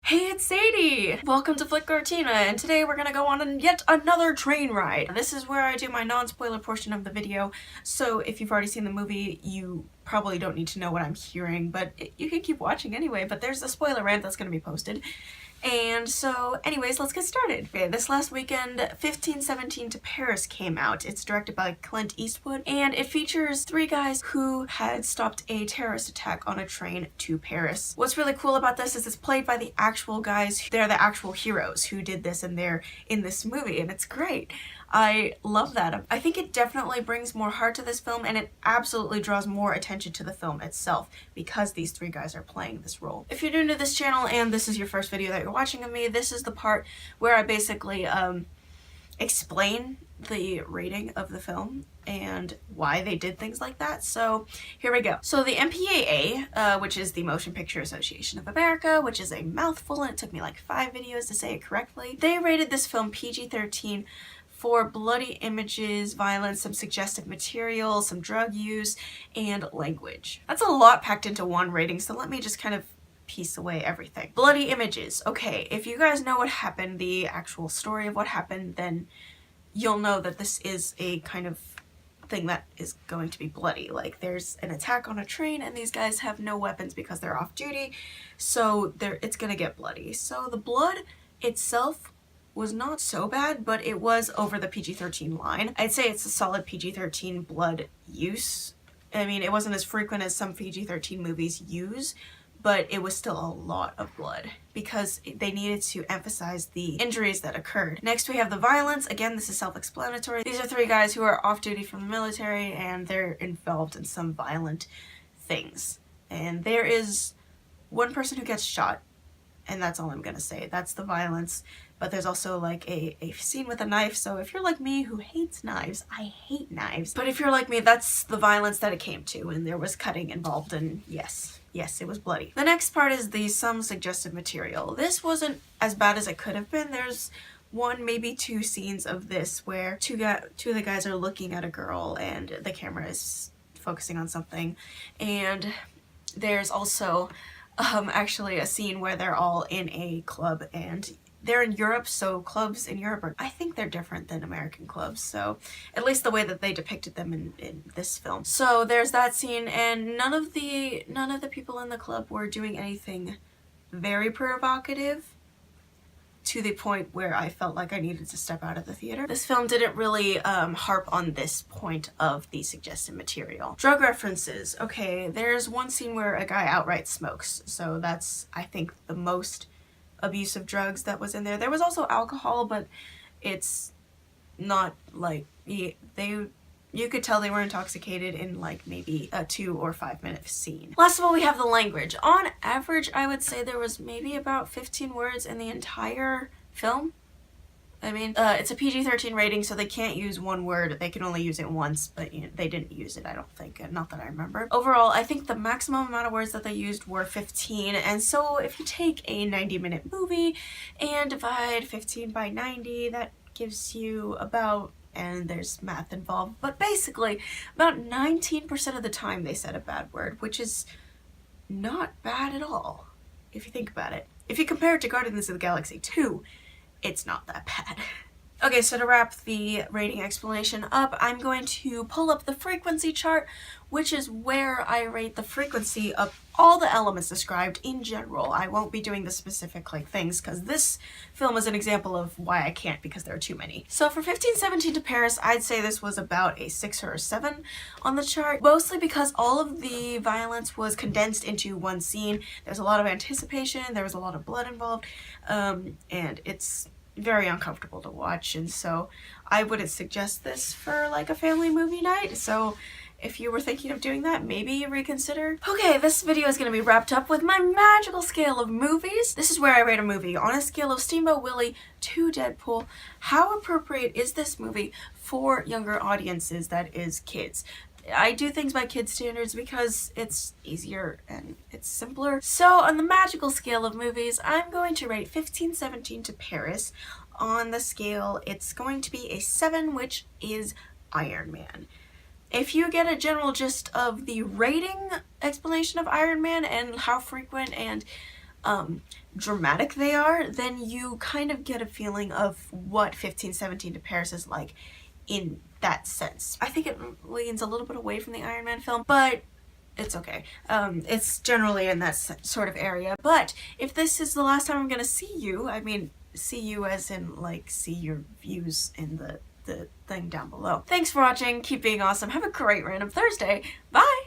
Hey, it's Zadie! Welcome to Flytte Kartina, and today we're gonna go on yet another train ride. This is where I do my non-spoiler portion of the video, so if you've already seen the movie, you probably don't need to know what I'm hearing, but you can keep watching anyway, but there's a spoiler rant that's gonna be posted. And so, anyways, let's get started. Okay, this last weekend, 1517 to Paris came out. It's directed by Clint Eastwood, and it features three guys who had stopped a terrorist attack on a train to Paris. What's really cool about this is it's played by the actual guys. They're the actual heroes who did this, and they're in this movie, and it's great. I love that. I think it definitely brings more heart to this film, and it absolutely draws more attention to the film itself because these three guys are playing this role. If you're new to this channel and this is your first video that you're watching of me, this is the part where I basically explain the rating of the film and why they did things like that. So here we go. So the MPAA, which is the Motion Picture Association of America, which is a mouthful and it took me like 5 videos to say it correctly, they rated this film PG-13 for bloody images, violence, some suggestive material, some drug use, and language. That's a lot packed into one rating, so let me just kind of piece away everything. Bloody images. Okay, if you guys know what happened, the actual story of what happened, then you'll know that this is a kind of thing that is going to be bloody. Like, there's an attack on a train and these guys have no weapons because they're off duty, so it's gonna get bloody. So the blood itself was not so bad, but it was over the PG-13 line. I'd say it's a solid PG-13 blood use. I mean, it wasn't as frequent as some PG-13 movies use, but it was still a lot of blood because they needed to emphasize the injuries that occurred. Next we have the violence. Again, this is self-explanatory. These are three guys who are off duty from the military and they're involved in some violent things. And there is one person who gets shot, and that's all I'm gonna say. That's the violence. But there's also like a scene with a knife, so if you're like me who hates knives, I hate knives. But if you're like me, that's the violence that it came to, and there was cutting involved, and yes, it was bloody. The next part is some suggestive material. This wasn't as bad as it could have been. There's one, maybe two scenes of this where two of the guys are looking at a girl and the camera is focusing on something, and there's also actually a scene where they're all in a club, and they're in Europe, so clubs in Europe are, I think they're different than American clubs, so at least the way that they depicted them in this film. So there's that scene, and none of the people in the club were doing anything very provocative to the point where I felt like I needed to step out of the theater. This film didn't really harp on this point of the suggestive material. Drug references. Okay, there's one scene where a guy outright smokes, so that's, I think, the most abuse of drugs that was in there. There was also alcohol, but it's not like you could tell they were intoxicated in like maybe a 2 or 5 minute scene. Last of all, we have the language. On average, I would say there was maybe about 15 words in the entire film. I mean, it's a PG-13 rating, so they can't use one word. They can only use it once, but you know, they didn't use it, I don't think. Not that I remember. Overall, I think the maximum amount of words that they used were 15, and so if you take a 90-minute movie and divide 15 by 90, that gives you about, and there's math involved, but basically about 19% of the time they said a bad word, which is not bad at all, if you think about it. If you compare it to Guardians of the Galaxy 2, it's not that bad. Okay, so to wrap the rating explanation up, I'm going to pull up the frequency chart, which is where I rate the frequency of all the elements described in general. I won't be doing the specific like things because this film is an example of why I can't, because there are too many. So for 1517 to Paris, I'd say this was about a 6 or a 7 on the chart, mostly because all of the violence was condensed into one scene. There's a lot of anticipation, there was a lot of blood involved, and it's very uncomfortable to watch, and so I wouldn't suggest this for like a family movie night. So if you were thinking of doing that, maybe reconsider. Okay, this video is going to be wrapped up with my magical scale of movies. This is where I rate a movie on a scale of Steamboat Willie to Deadpool. How appropriate is this movie for younger audiences, that is kids? I do things by kids standards because it's easier and it's simpler. So on the magical scale of movies, I'm going to rate 1517 to Paris. On the scale, it's going to be a 7, which is Iron Man. If you get a general gist of the rating explanation of Iron Man and how frequent and dramatic they are, then you kind of get a feeling of what 1517 to Paris is like in that sense. I think it leans a little bit away from the Iron Man film, but it's okay. It's generally in that sort of area. But if this is the last time I'm gonna see you, I mean, see you as in, like, see your views in the thing down below. Thanks for watching, keep being awesome, have a great random Thursday, bye!